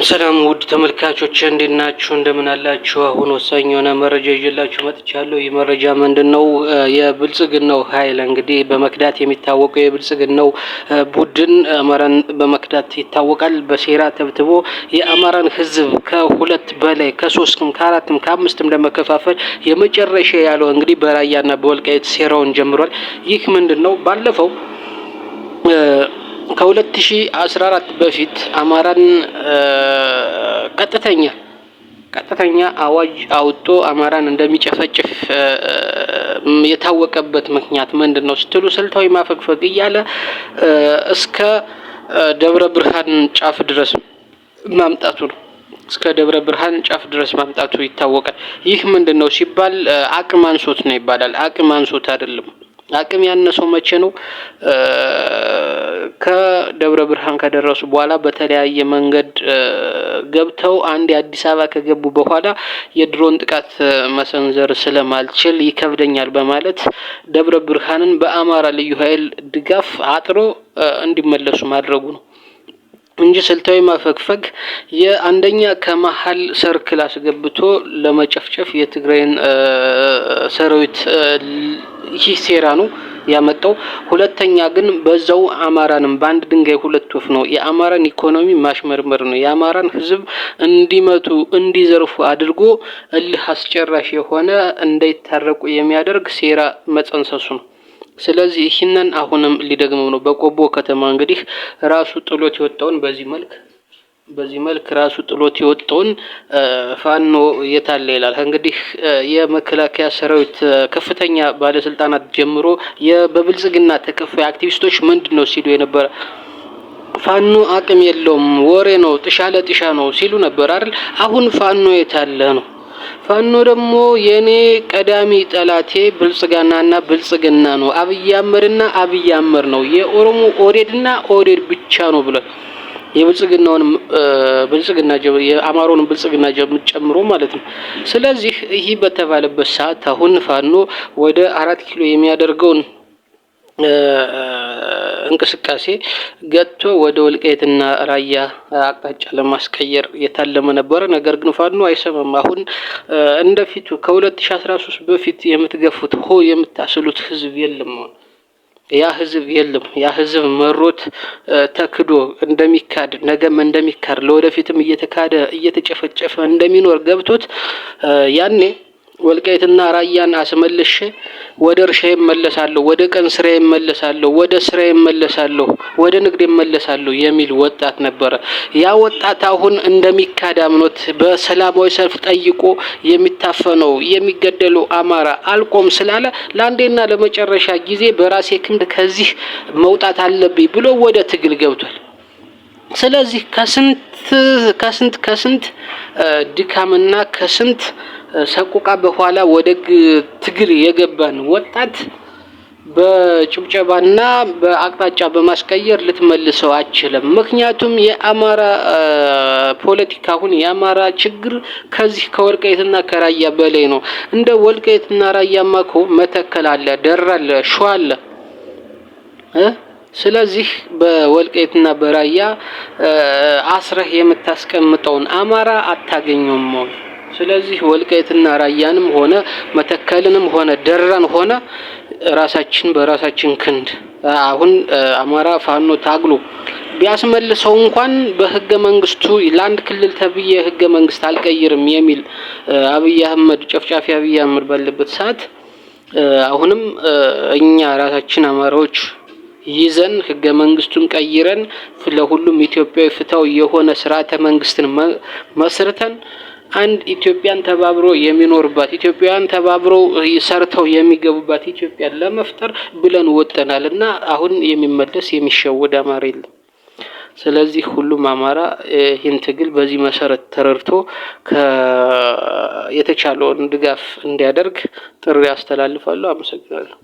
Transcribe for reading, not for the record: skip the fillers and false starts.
ሰላም ውድ ተመልካቾች እንዴት ናችሁ? እንደምን አላችሁ? አሁን ወሳኝ የሆነ መረጃ ይዤላችሁ መጥቻለሁ። ይህ መረጃ ምንድነው? የብልጽግናው ኃይል እንግዲህ በመክዳት የሚታወቀው የብልጽግናው ቡድን አማራን በመክዳት ይታወቃል። በሴራ ተብትቦ የአማራን ሕዝብ ከሁለት በላይ ከሶስትም ከአራትም ከአምስትም ለመከፋፈል የመጨረሻ ያለው እንግዲህ በራያና በወልቃይት ሴራውን ጀምሯል። ይህ ምንድነው? ባለፈው ከ2014 በፊት አማራን ቀጥተኛ አዋጅ አውጥቶ አማራን እንደሚጨፈጭፍ የታወቀበት ምክንያት ምንድነው ስትሉ ስልታዊ ማፈግፈግ እያለ እስከ ደብረ ብርሃን ጫፍ ድረስ ማምጣቱ ነው። እስከ ደብረ ብርሃን ጫፍ ድረስ ማምጣቱ ይታወቃል። ይህ ምንድነው ሲባል አቅም አንሶት ነው ይባላል። አቅም አንሶት አይደለም። አቅም ያነሰው መቼ ነው? ከደብረ ብርሃን ከደረሱ በኋላ በተለያየ መንገድ ገብተው አንድ የአዲስ አበባ ከገቡ በኋላ የድሮን ጥቃት መሰንዘር ስለማልችል ይከብደኛል በማለት ደብረ ብርሃንን በአማራ ልዩ ኃይል ድጋፍ አጥሮ እንዲመለሱ ማድረጉ ነው እንጂ ስልታዊ ማፈግፈግ የአንደኛ ከመሀል ሰርክል አስገብቶ ለመጨፍጨፍ የትግራይን ሰራዊት ይህ ሴራ ነው ያመጣው። ሁለተኛ ግን በዛው አማራንም በአንድ ድንጋይ ሁለት ወፍ ነው። የአማራን ኢኮኖሚ ማሽመርመር ነው። የአማራን ሕዝብ እንዲመቱ እንዲዘርፉ አድርጎ እልህ አስጨራሽ የሆነ እንዳይታረቁ የሚያደርግ ሴራ መጸንሰሱ ነው። ስለዚህ ይህንን አሁንም ሊደግመው ነው። በቆቦ ከተማ እንግዲህ ራሱ ጥሎት የወጣውን በዚህ መልክ ራሱ ጥሎት የወጣውን ፋኖ የታለ ይላል። እንግዲህ የመከላከያ ሰራዊት ከፍተኛ ባለስልጣናት ጀምሮ በብልጽግና ተከፋይ አክቲቪስቶች ምንድነው ሲሉ የነበረ ፋኖ አቅም የለውም ወሬ ነው ጥሻ ለጥሻ ነው ሲሉ ነበር አይደል? አሁን ፋኖ የታለ ነው። ፋኖ ደግሞ የኔ ቀዳሚ ጠላቴ ብልጽግና ነው። አብይ አህመድ ነው። የኦሮሞ ኦዴድና ኦዴድ ብቻ ነው ብሏል። የአማራውን ብልጽግና ጨምሮ ማለት ነው። ስለዚህ ይህ በተባለበት ሰዓት አሁን ፋኖ ወደ 4 ኪሎ የሚያደርገውን እንቅስቃሴ ገጥቶ ወደ ወልቃይትና ራያ አቅጣጫ ለማስቀየር የታለመ ነበረ። ነገር ግን ፋኖ አይሰማም። አሁን እንደፊቱ ከ2013 በፊት የምትገፉት የምታስሉት ህዝብ የለም። ያ ህዝብ የለም። ያ ህዝብ መሮት ተክዶ እንደሚካድ ነገም እንደሚካድ ለወደፊትም እየተካደ እየተጨፈጨፈ እንደሚኖር ገብቶት ያኔ ወልቃይትና ራያን አስመልሼ ወደ እርሻዬ እመለሳለሁ፣ ወደ ቀን ስራዬ እመለሳለሁ፣ ወደ ስራዬ እመለሳለሁ፣ ወደ ንግድ እመለሳለሁ የሚል ወጣት ነበረ። ያ ወጣት አሁን እንደሚካድ አምኖት በሰላማዊ ሰልፍ ጠይቆ የሚታፈነው የሚገደለው አማራ አልቆም ስላለ ለአንዴና ለመጨረሻ ጊዜ በራሴ ክንድ ከዚህ መውጣት አለብኝ ብሎ ወደ ትግል ገብቷል። ስለዚህ ከስንት ድካምና ከስንት ሰቆቃ በኋላ ወደ ትግል የገባን ወጣት በጭብጨባና በአቅጣጫ በማስቀየር ልትመልሰው አትችልም። ምክንያቱም የአማራ ፖለቲካ አሁን የአማራ ችግር ከዚህ ከወልቃይትና ከራያ በላይ ነው። እንደ ወልቃይትና ራያማ እኮ መተከል አለ፣ ደራ አለ፣ ሸዋ አለ። ስለዚህ በወልቃይትና በራያ አስረህ የምታስቀምጠውን አማራ አታገኘውም። ስለዚህ ወልቃይትና ራያንም ሆነ መተከልንም ሆነ ደራን ሆነ ራሳችን በራሳችን ክንድ አሁን አማራ ፋኖ ታግሎ ቢያስመልሰው እንኳን በህገ መንግስቱ ለአንድ ክልል ተብዬ ህገ መንግስት አልቀይርም የሚል ጨፍጫፊ አብይ አህመድ ባለበት ሰዓት አሁንም እኛ ራሳችን አማራዎች ይዘን ህገ መንግስቱን ቀይረን ለሁሉም ኢትዮጵያዊ ፍትሃዊ የሆነ ስርዓተ መንግስትን መስርተን አንድ ኢትዮጵያን ተባብሮ የሚኖርባት ኢትዮጵያውያን ተባብረው ሰርተው የሚገቡባት ኢትዮጵያን ለመፍጠር ብለን ወጥተናልና አሁን የሚመለስ የሚሸወድ አማራ የለም። ስለዚህ ሁሉም አማራ ይህን ትግል በዚህ መሰረት ተረድቶ የተቻለውን ድጋፍ እንዲያደርግ ጥሪ አስተላልፋለሁ። አመሰግናለሁ።